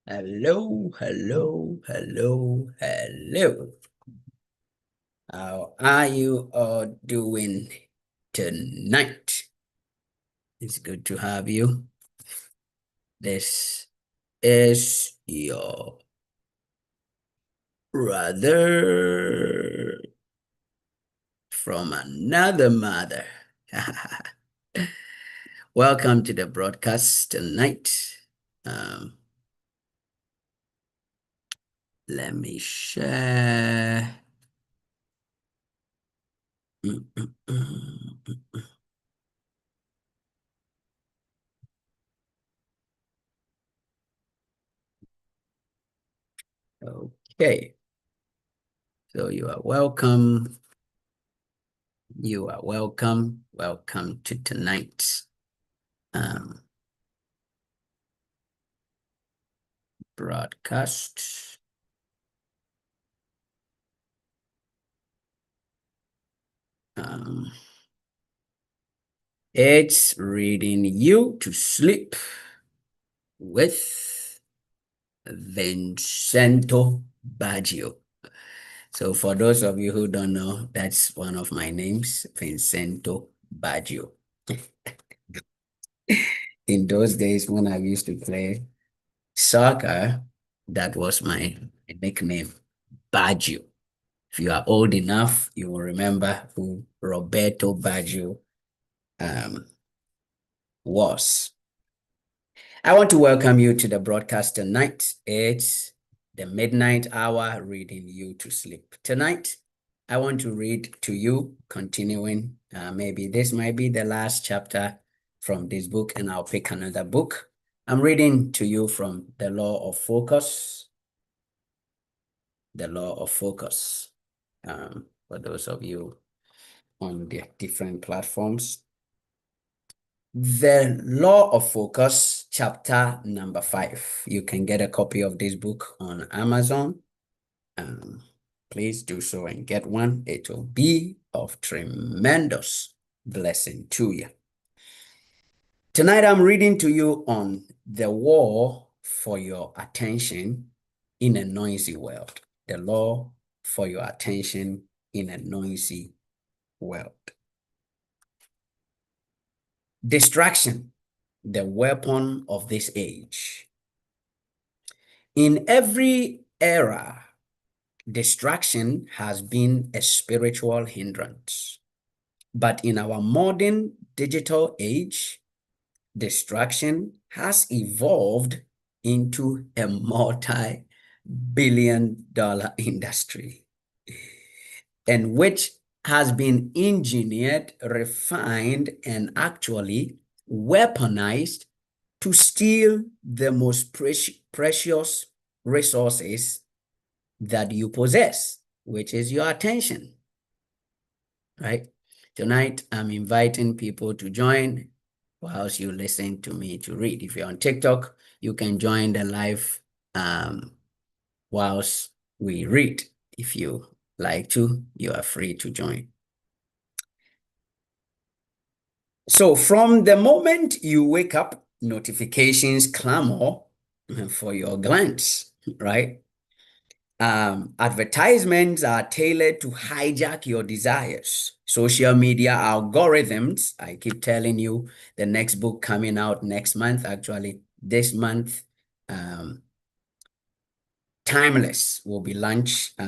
Hello, hello, hello, hello. How are you all doing tonight? It's good to have you. This is your brother from another mother. Welcome to the broadcast tonight. Um, Let me share. Mm, mm, mm. Okay, so you are welcome. You are welcome. Welcome to tonight's broadcast. Um, it's reading you to sleep with Vincento Baggio. So for those of you who don't know, that's one of my names, Vincento Baggio. In those days when I used to play soccer, that was my nickname, Baggio. If you are old enough, you will remember who Roberto Baggio was. I want to welcome you to the broadcast tonight. It's the midnight hour reading you to sleep. Tonight, I want to read to you, continuing. Maybe this might be the last chapter from this book, and I'll pick another book. I'm reading to you from The Law of Focus. The Law of Focus. For those of you on the different platforms. The Law of Focus, chapter number 5. You can get a copy of this book on Amazon. Please do so and get one. It will be of tremendous blessing to you. Tonight, I'm reading to you on the war for your attention in a noisy world. The law for your attention in a noisy world. Distraction, the weapon of this age. In every era, distraction has been a spiritual hindrance. But in our modern digital age, distraction has evolved into a multi-billion-dollar industry, and which has been engineered, refined, and actually weaponized to steal the most precious resources that you possess, which is your attention, right? Tonight, I'm inviting people to join whilst you listen to me to read. If you're on TikTok, you can join the live whilst we read. If you like to, you are free to join. So from the moment you wake up, notifications clamor for your glance, right? Advertisements are tailored to hijack your desires. Social media algorithms, I keep telling you, the next book coming out next month, actually, this month, Timeless will be launched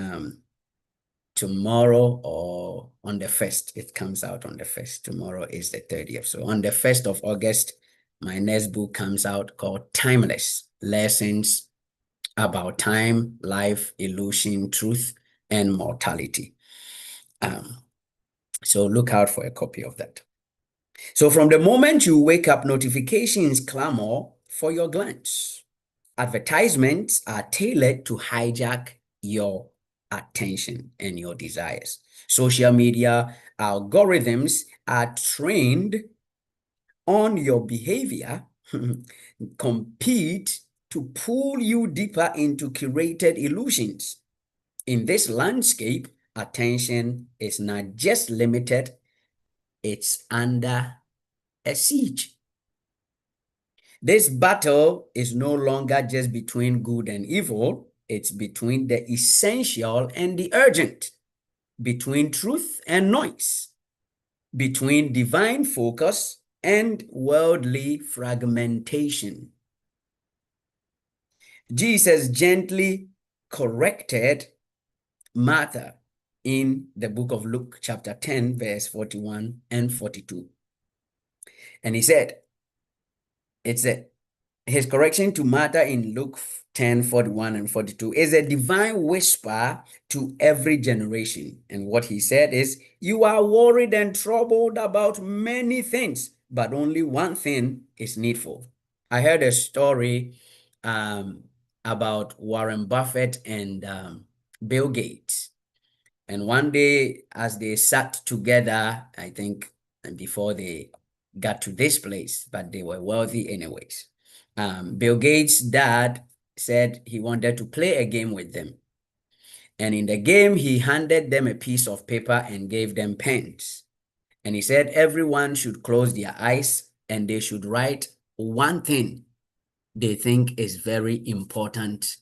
tomorrow or on the 1st. It comes out on the 1st. Tomorrow is the 30th. So on the 1st of August, my next book comes out called Timeless: Lessons about Time, Life, Illusion, Truth, and Mortality. So look out for a copy of that. So from the moment you wake up, notifications clamor for your glance. Advertisements are tailored to hijack your attention and your desires. Social media algorithms are trained on your behavior, compete to pull you deeper into curated illusions. In this landscape, attention is not just limited, it's under a siege. This battle is no longer just between good and evil. It's between the essential and the urgent, between truth and noise, between divine focus and worldly fragmentation. Jesus gently corrected Martha in the book of Luke, chapter 10, verse 41 and 42. And he said, his correction to Martha in Luke 10, 41 and 42 is a divine whisper to every generation. And what he said is, you are worried and troubled about many things, but only one thing is needful. I heard a story about Warren Buffett and Bill Gates. And one day, as they sat together, I think, and before they got to this place, but they were wealthy anyways. Bill Gates' dad said he wanted to play a game with them. And in the game, he handed them a piece of paper and gave them pens. And he said everyone should close their eyes and they should write one thing they think is very important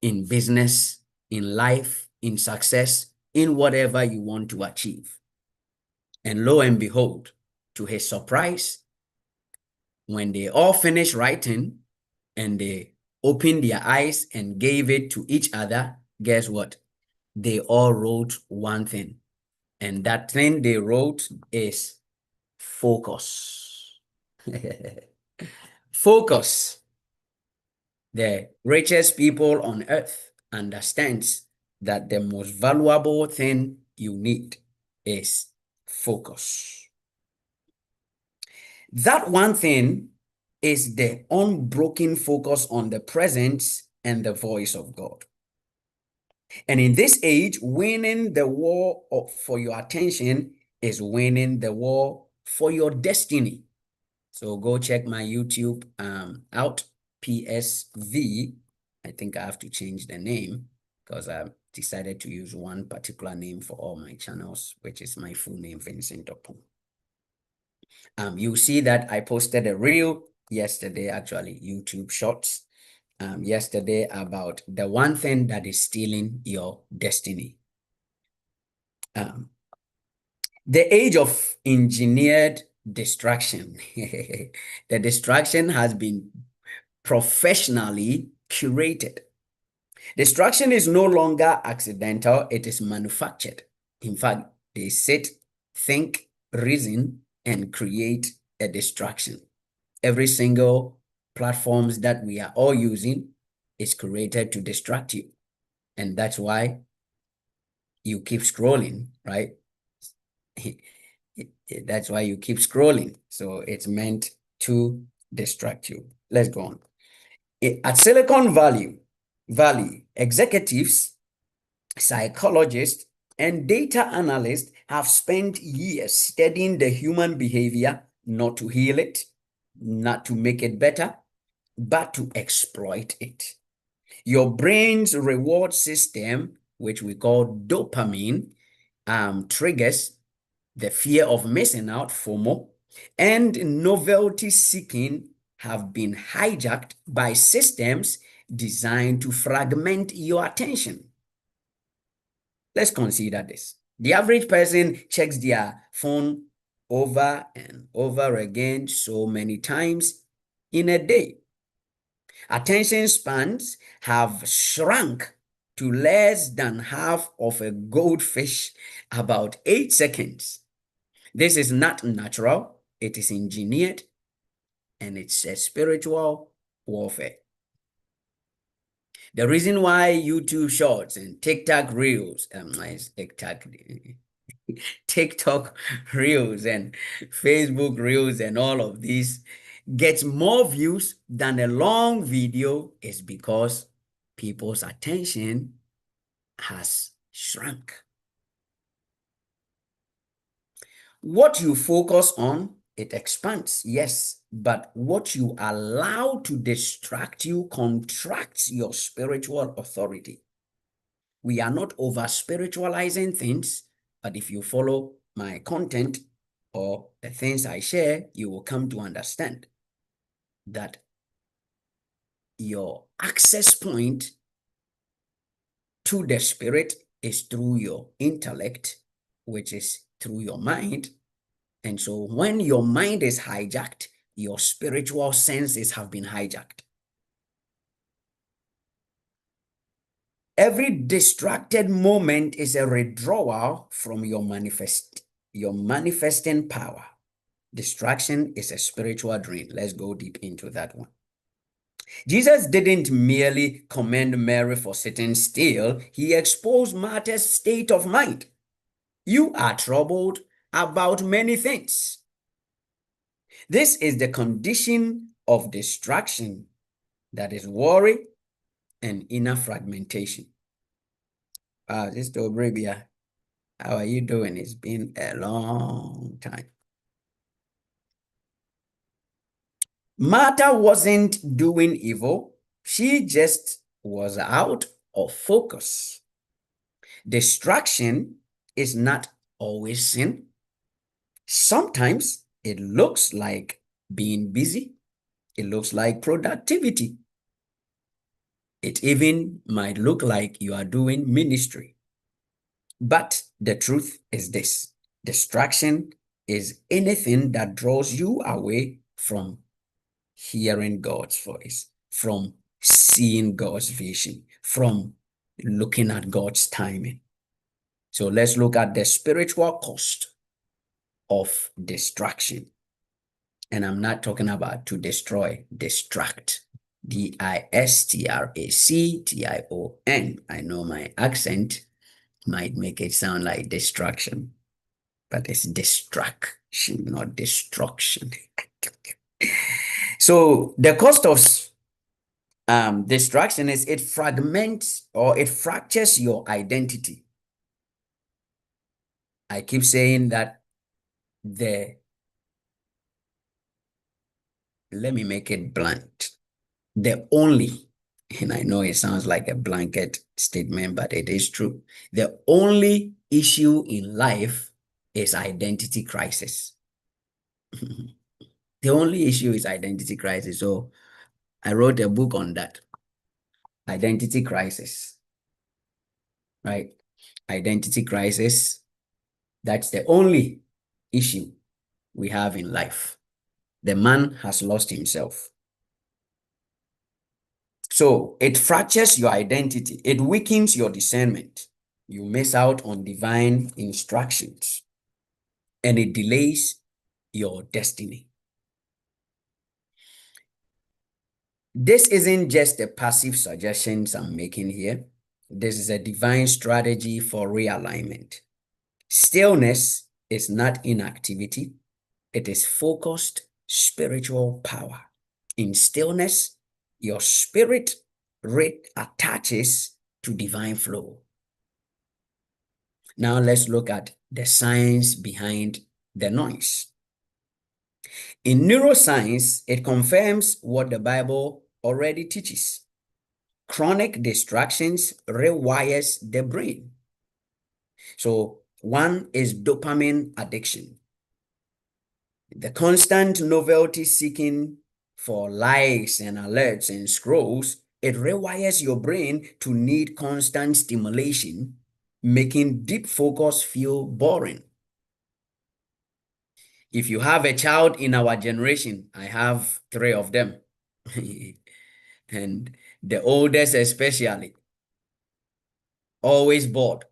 in business, in life, in success, in whatever you want to achieve. And lo and behold, to his surprise, when they all finished writing and they opened their eyes and gave it to each other, guess what? They all wrote one thing. And that thing they wrote is focus. Focus. The richest people on earth understands that the most valuable thing you need is focus. That one thing is the unbroken focus on the presence and the voice of God. And in this age, winning the war for your attention is winning the war for your destiny. So go check my YouTube out, PSV. I think I have to change the name because I've decided to use one particular name for all my channels, which is my full name, Vincent Opon. You see that I posted a reel yesterday, actually, YouTube Shorts, yesterday about the one thing that is stealing your destiny. The age of engineered distraction. The distraction has been professionally curated. Distraction is no longer accidental, it is manufactured. In fact, they sit, think, reason, and create a distraction. Every single platforms that we are all using is created to distract you. And that's why you keep scrolling, right? That's why you keep scrolling. So it's meant to distract you. Let's go on. At Silicon Valley, executives, psychologists, and data analysts have spent years studying the human behavior, not to heal it, not to make it better, but to exploit it. Your brain's reward system, which we call dopamine, triggers the fear of missing out, FOMO, and novelty seeking have been hijacked by systems designed to fragment your attention. Let's consider this. The average person checks their phone over and over again so many times in a day. Attention spans have shrunk to less than half of a goldfish, about 8 seconds. This is not natural, it is engineered, and it's a spiritual warfare. The reason why YouTube Shorts and TikTok Reels, TikTok Reels and Facebook Reels and all of these gets more views than a long video is because people's attention has shrunk. What you focus on, it expands, yes, but what you allow to distract you contracts your spiritual authority. We are not over spiritualizing things, but if you follow my content or the things I share, you will come to understand that your access point to the spirit is through your intellect, which is through your mind. And so when your mind is hijacked, your spiritual senses have been hijacked. Every distracted moment is a withdrawal from your manifesting power. Distraction is a spiritual drain. Let's go deep into that one. Jesus didn't merely commend Mary for sitting still. He exposed Martha's state of mind. You are troubled about many things. This is the condition of distraction, that is worry and inner fragmentation. Sister Obrabia, how are you doing? It's been a long time. Martha wasn't doing evil. She just was out of focus. Distraction is not always sin. Sometimes it looks like being busy. It looks like productivity. It even might look like you are doing ministry. But the truth is this: distraction is anything that draws you away from hearing God's voice, from seeing God's vision, from looking at God's timing. So let's look at the spiritual cost of distraction. And I'm not talking about to destroy, distract. D-I-S-T-R-A-C-T-I-O-N. I know my accent might make it sound like distraction, but it's distraction, not destruction. So the cost of distraction is it fragments or it fractures your identity. I keep saying that let me make it blunt. The only, and I know it sounds like a blanket statement, but it is true. The only issue in life is identity crisis. The only issue is identity crisis. So I wrote a book on that. Identity crisis, right? Identity crisis. That's the only issue we have in life. The man has lost himself. So it fractures your identity. It weakens your discernment. You miss out on divine instructions, and it delays your destiny. This isn't just a passive suggestions I'm making here. This is a divine strategy for realignment. Stillness is not inactivity. It is focused spiritual power. In stillness, your spirit attaches to divine flow. Now let's look at the science behind the noise. In neuroscience, it confirms what the Bible already teaches. Chronic distractions rewires the brain. So one is dopamine addiction. The constant novelty seeking for likes and alerts and scrolls, it rewires your brain to need constant stimulation, making deep focus feel boring. If you have a child in our generation, I have 3 of them, and the oldest especially, always bored,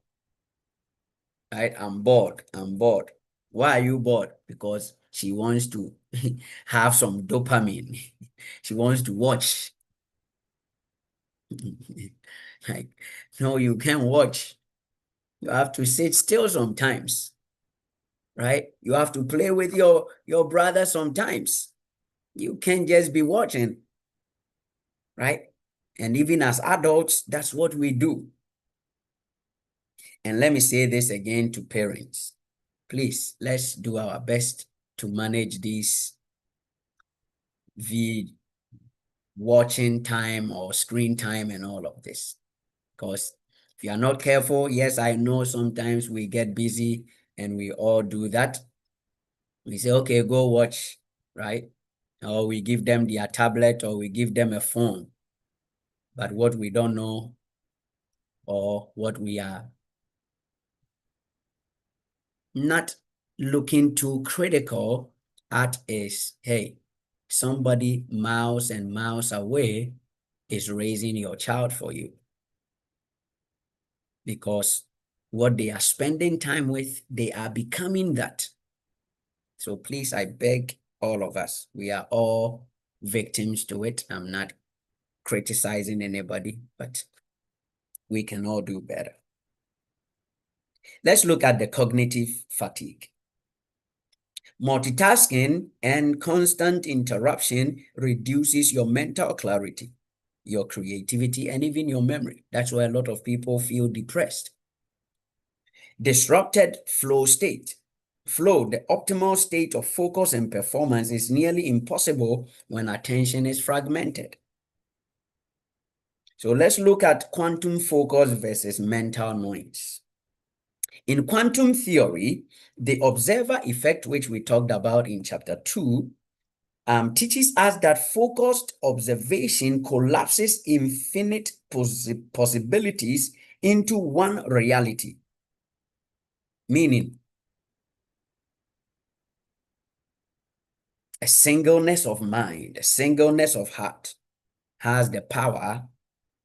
right? I'm bored. Why are you bored? Because she wants to have some dopamine. She wants to watch. Like, no, you can't watch. You have to sit still sometimes, right? You have to play with your brother sometimes. You can't just be watching, right? And even as adults, that's what we do. And let me say this again to parents. Please, let's do our best to manage this watching time or screen time and all of this. Because if you are not careful, yes, I know sometimes we get busy and we all do that. We say, okay, go watch, right? Or we give them their tablet or we give them a phone. But what we don't know, or what we are not looking too critical at, is, hey, somebody miles and miles away is raising your child for you, because what they are spending time with, they are becoming that. So please, I beg all of us, we are all victims to it. I'm not criticizing anybody, but we can all do better. Let's look at the cognitive fatigue. Multitasking and constant interruption reduces your mental clarity, your creativity, and even your memory. That's why a lot of people feel depressed. Disrupted flow state. Flow, the optimal state of focus and performance, is nearly impossible when attention is fragmented. So let's look at quantum focus versus mental noise. In quantum theory, the observer effect, which we talked about in chapter 2, teaches us that focused observation collapses infinite possibilities into one reality. Meaning, a singleness of mind, a singleness of heart has the power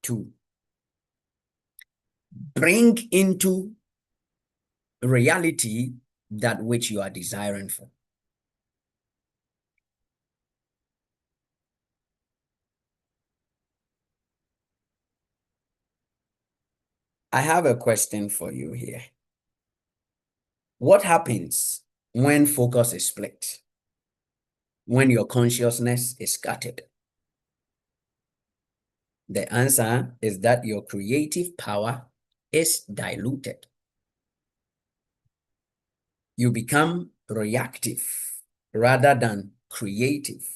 to bring into reality that which you are desiring for. I have a question for you here. What happens when focus is split? When your consciousness is scattered? The answer is that your creative power is diluted. You become reactive rather than creative.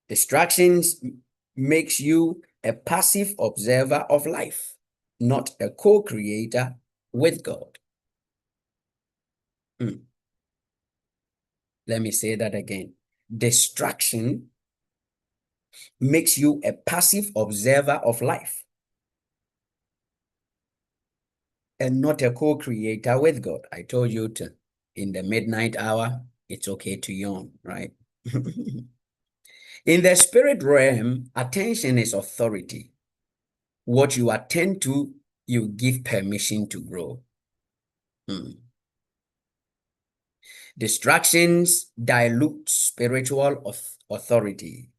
Distractions makes you a passive observer of life, not a co-creator with God. Let me say that again. Distraction makes you a passive observer of life and not a co-creator with God. I told you to, in the midnight hour, it's okay to yawn, right? In the spirit realm, attention is authority. What you attend to, you give permission to grow. Distractions dilute spiritual authority.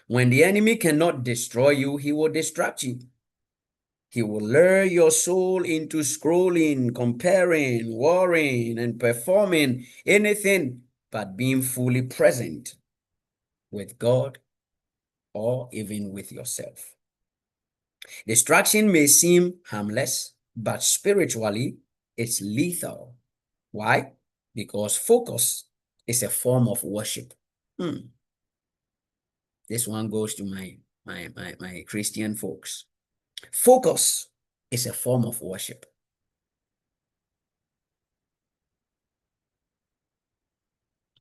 When the enemy cannot destroy you, he will distract you. He will lure your soul into scrolling, comparing, worrying, and performing anything but being fully present with God or even with yourself. Distraction may seem harmless, but spiritually, it's lethal. Why? Because focus is a form of worship. This one goes to my Christian folks. Focus is a form of worship.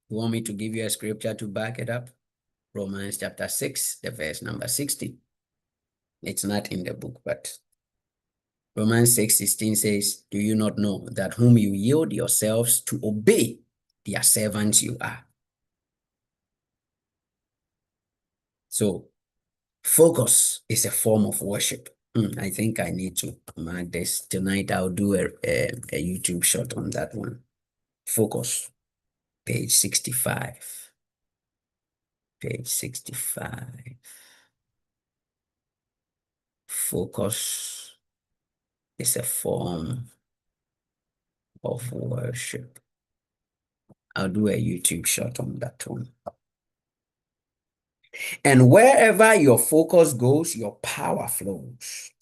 You want me to give you a scripture to back it up? Romans chapter 6, the verse number 60. It's not in the book, but Romans 6:16 says, do you not know that whom you yield yourselves to obey, their servants you are? So focus is a form of worship. I think I need to mark this. Tonight I'll do a YouTube shot on that one. Focus, page 65. Page 65. Focus is a form of worship. I'll do a YouTube shot on that one. And wherever your focus goes, your power flows.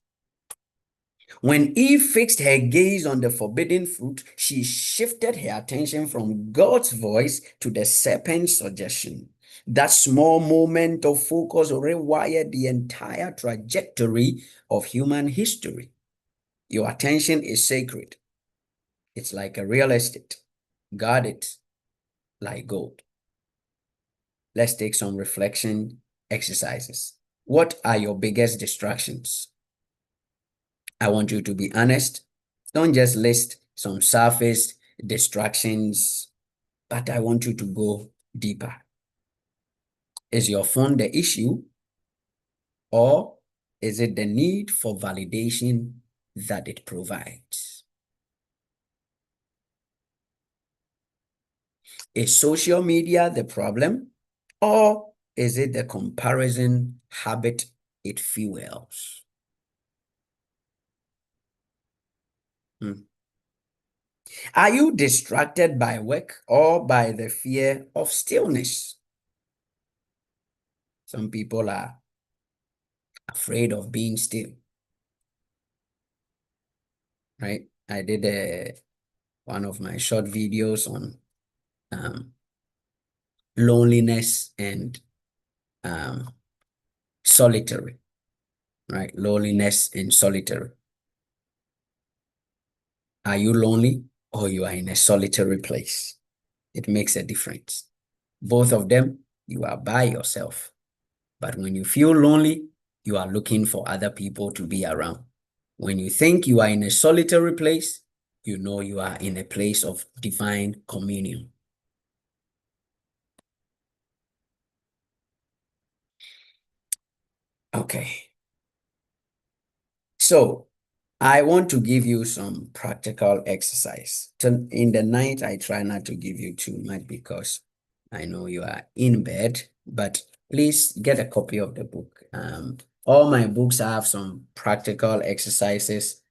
When Eve fixed her gaze on the forbidden fruit, she shifted her attention from God's voice to the serpent's suggestion. That small moment of focus rewired the entire trajectory of human history. Your attention is sacred. It's like a real estate. Guard it like gold. Let's take some reflection exercises. What are your biggest distractions? I want you to be honest. Don't just list some surface distractions, but I want you to go deeper. Is your phone the issue, or is it the need for validation that it provides? Is social media the problem, or is it the comparison habit it fuels? Are you distracted by work or by the fear of stillness? Some people are afraid of being still, right? I did one of my short videos on loneliness and solitary, right? Loneliness and solitary. Are you lonely or you are in a solitary place? It makes a difference. Both of them, you are by yourself. But when you feel lonely, you are looking for other people to be around. When you think you are in a solitary place, you know you are in a place of divine communion. Okay. So I want to give you some practical exercise. In the night, I try not to give you too much because I know you are in bed, but please get a copy of the book. All my books have some practical exercises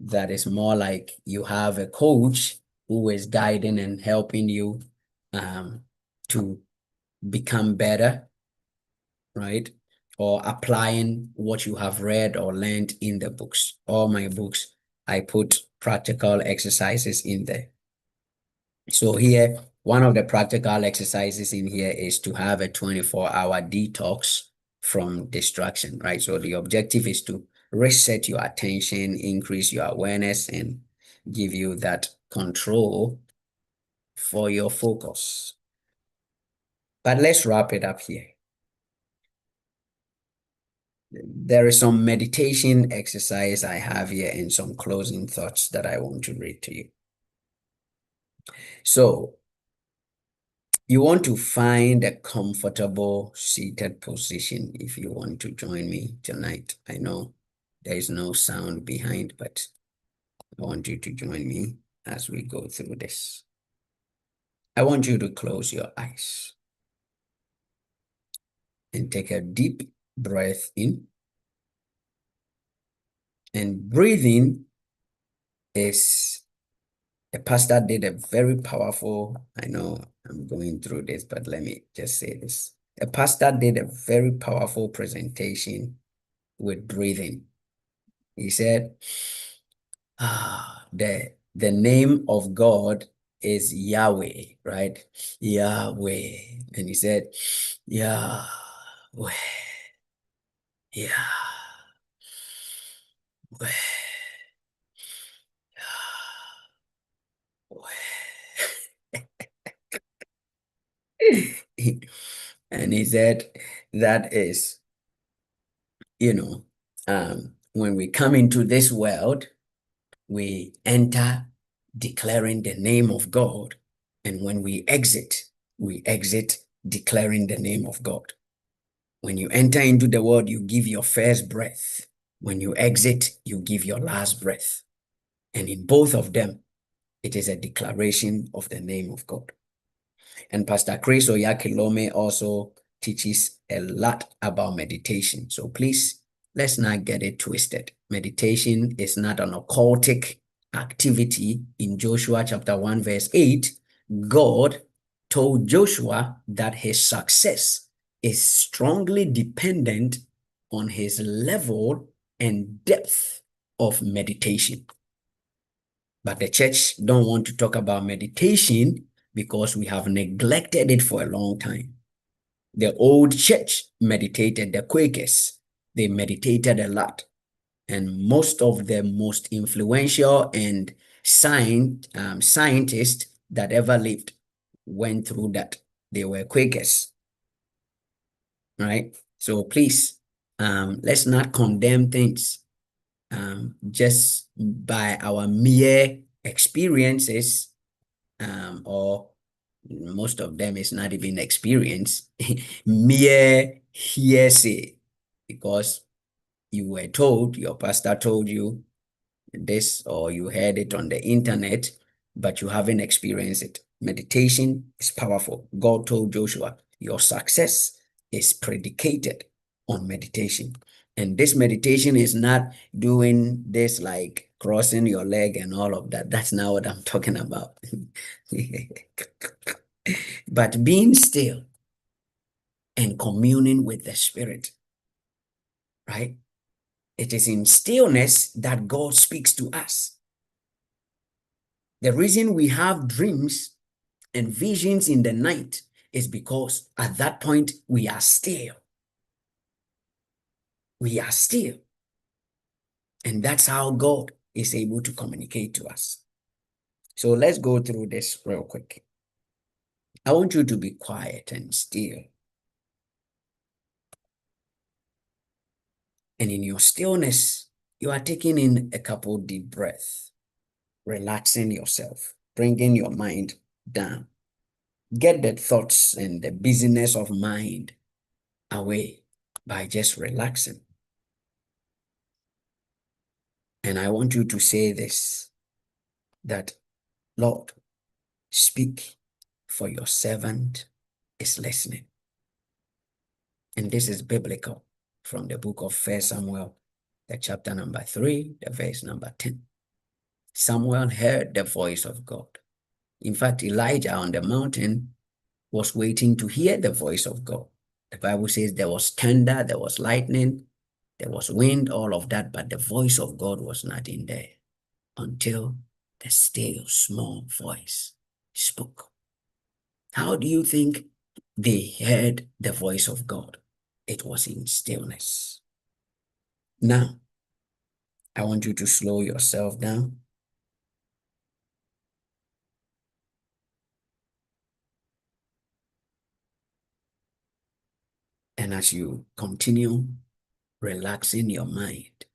that is more like you have a coach who is guiding and helping you to become better, right? Or applying what you have read or learned in the books. All my books, I put practical exercises in there. So here, one of the practical exercises in here is to have a 24-hour detox from distraction, right? So the objective is to reset your attention, increase your awareness, and give you that control for your focus. But let's wrap it up here. There is some meditation exercise I have here and some closing thoughts that I want to read to you. So you want to find a comfortable seated position if you want to join me tonight. I know there is no sound behind, but I want you to join me as we go through this. I want you to close your eyes and take a deep breath in. And breathing is a pastor did a very powerful, I know I'm going through this, but let me just say this. A pastor did a very powerful presentation with breathing. He said, the name of God is Yahweh, right? Yahweh. And he said, Yahweh, Yahweh, Yahweh. And he said, that is, when we come into this world, we enter declaring the name of God. And when we exit declaring the name of God. When you enter into the world, you give your first breath. When you exit, you give your last breath. And in both of them, it is a declaration of the name of God. And Pastor Chris Oyakhilome also teaches a lot about meditation. So please, let's not get it twisted. Meditation is not an occultic activity. In Joshua chapter 1, verse 8, God told Joshua that his success is strongly dependent on his level and depth of meditation. But the church don't want to talk about meditation because we have neglected it for a long time. The old church meditated, the Quakers, they meditated a lot. And most of the most influential and scientists that ever lived went through that. They were Quakers, right? So please, Let's not condemn things just by our mere experiences, or most of them is not even experience, mere hearsay, because you were told, your pastor told you this, or you heard it on the internet, but you haven't experienced it. Meditation is powerful. God told Joshua, your success is predicated on meditation. And this meditation is not doing this like crossing your leg and all of that. That's not what I'm talking about. But being still and communing with the Spirit, right? It is in stillness that God speaks to us. The reason we have dreams and visions in the night is because at that point we are still. We are still. And that's how God is able to communicate to us. So let's go through this real quick. I want you to be quiet and still. And in your stillness, you are taking in a couple deep breaths, relaxing yourself, bringing your mind down. Get the thoughts and the busyness of mind away by just relaxing. And I want you to say this, that Lord, speak, for your servant is listening. And this is biblical from the book of 1 Samuel, the chapter number 3, the verse number 10. Samuel heard the voice of God. In fact, Elijah on the mountain was waiting to hear the voice of God. The Bible says there was thunder, there was lightning, there was wind, all of that, but the voice of God was not in there until the still small voice spoke. How do you think they heard the voice of God? It was in stillness. Now, I want you to slow yourself down. And as you continue relaxing your mind,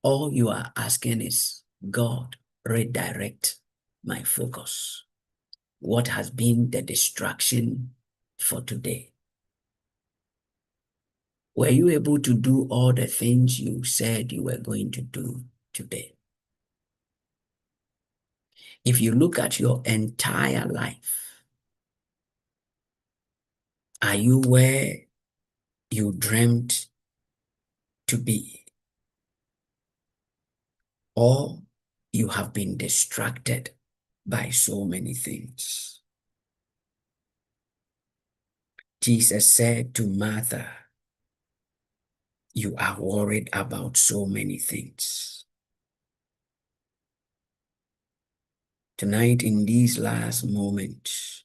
all you are asking is, God, redirect my focus. What has been the distraction for today? Were you able to do all the things you said you were going to do today? If you look at your entire life, are you where you dreamt to be? Or you have been distracted by so many things? Jesus said to Martha, you are worried about so many things. Tonight, in these last moments,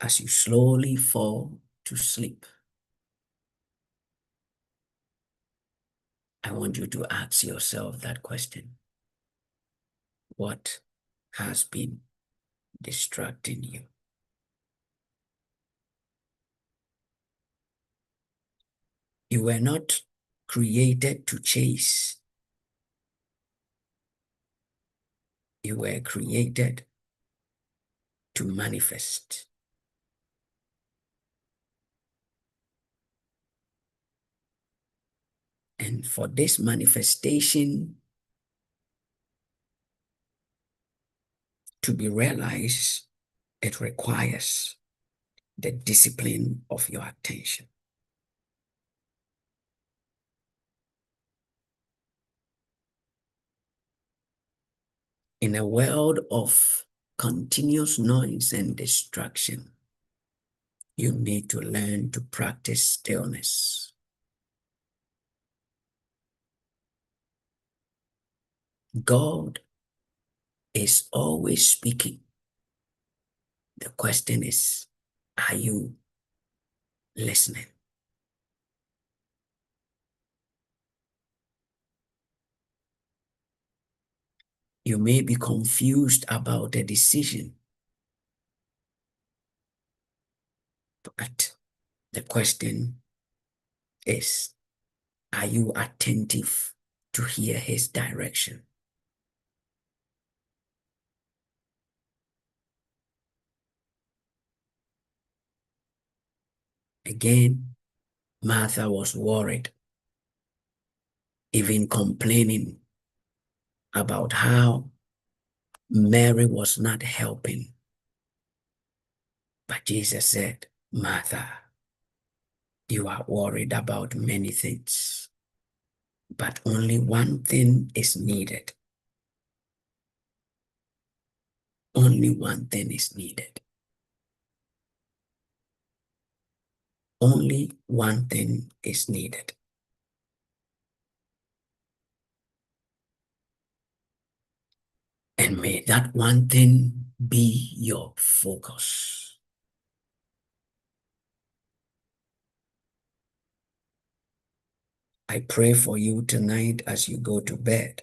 as you slowly fall to sleep, I want you to ask yourself that question. What has been distracting you? You were not created to chase. You were created to manifest. And for this manifestation to be realized, it requires the discipline of your attention. In a world of continuous noise and distraction, you need to learn to practice stillness. God is always speaking. The question is, are you listening? You may be confused about a decision, but the question is, are you attentive to hear his direction? Again, Martha was worried, even complaining about how Mary was not helping. But Jesus said, Martha, you are worried about many things, but only one thing is needed. Only one thing is needed. Only one thing is needed. And may that one thing be your focus. I pray for you tonight as you go to bed,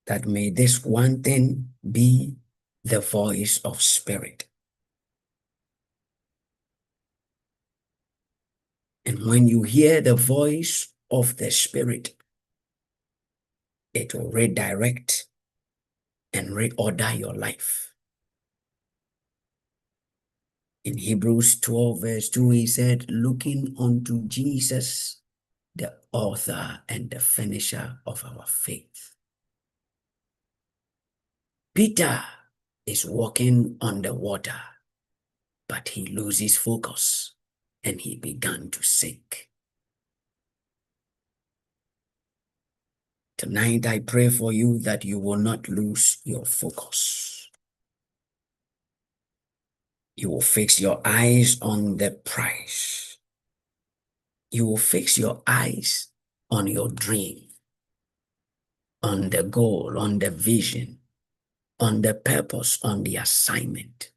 that may this one thing be the voice of spirit. And when you hear the voice of the spirit, it will redirect and reorder your life. In Hebrews 12 verse 2, he said, looking unto Jesus, the author and the finisher of our faith. Peter is walking on the water, but he loses focus and he began to sink. Tonight, I pray for you that you will not lose your focus. You will fix your eyes on the prize. You will fix your eyes on your dream, on the goal, on the vision, on the purpose, on the assignment,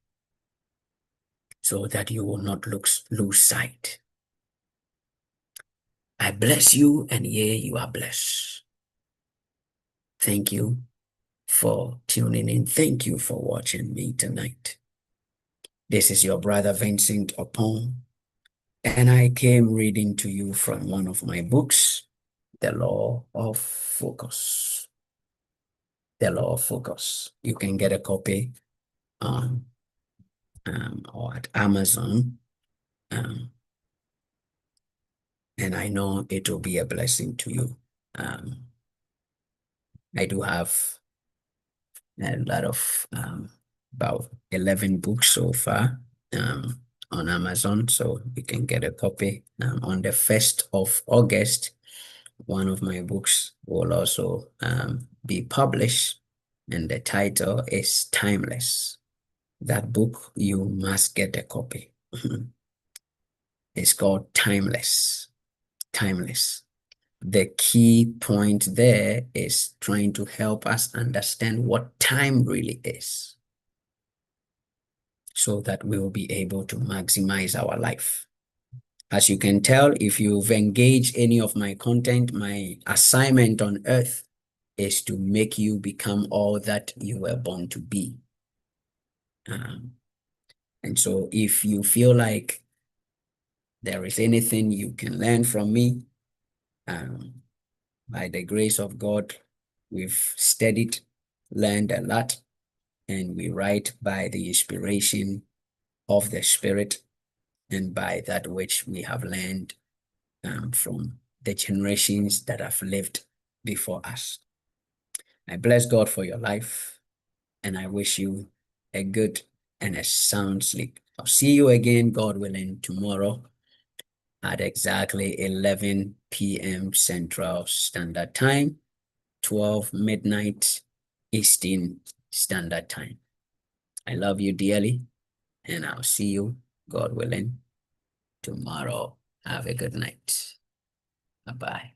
so that you will not lose sight. I bless you, and yea, you are blessed. Thank you for tuning in. Thank you for watching me tonight. This is your brother Vincent Opon, and I came reading to you from one of my books, The Law of Focus. The Law of Focus. You can get a copy on or at Amazon, and I know it will be a blessing to you. I do have a lot of about 11 books so far on Amazon, so you can get a copy. On the 1st of August, one of my books will also be published, and the title is Timeless. That book, you must get a copy. It's called Timeless. Timeless. The key point there is trying to help us understand what time really is, so that we will be able to maximize our life. As you can tell, if you've engaged any of my content, my assignment on earth is to make you become all that you were born to be. And so if you feel like there is anything you can learn from me, by the grace of God, we've studied, learned a lot, and we write by the inspiration of the Spirit and by that which we have learned from the generations that have lived before us. I bless God for your life, and I wish you a good and a sound sleep. I'll see you again, God willing, tomorrow at exactly 11 p.m. Central Standard Time, 12 midnight Eastern Standard Time. I love you dearly, and I'll see you, God willing, tomorrow. Have a good night. Bye-bye.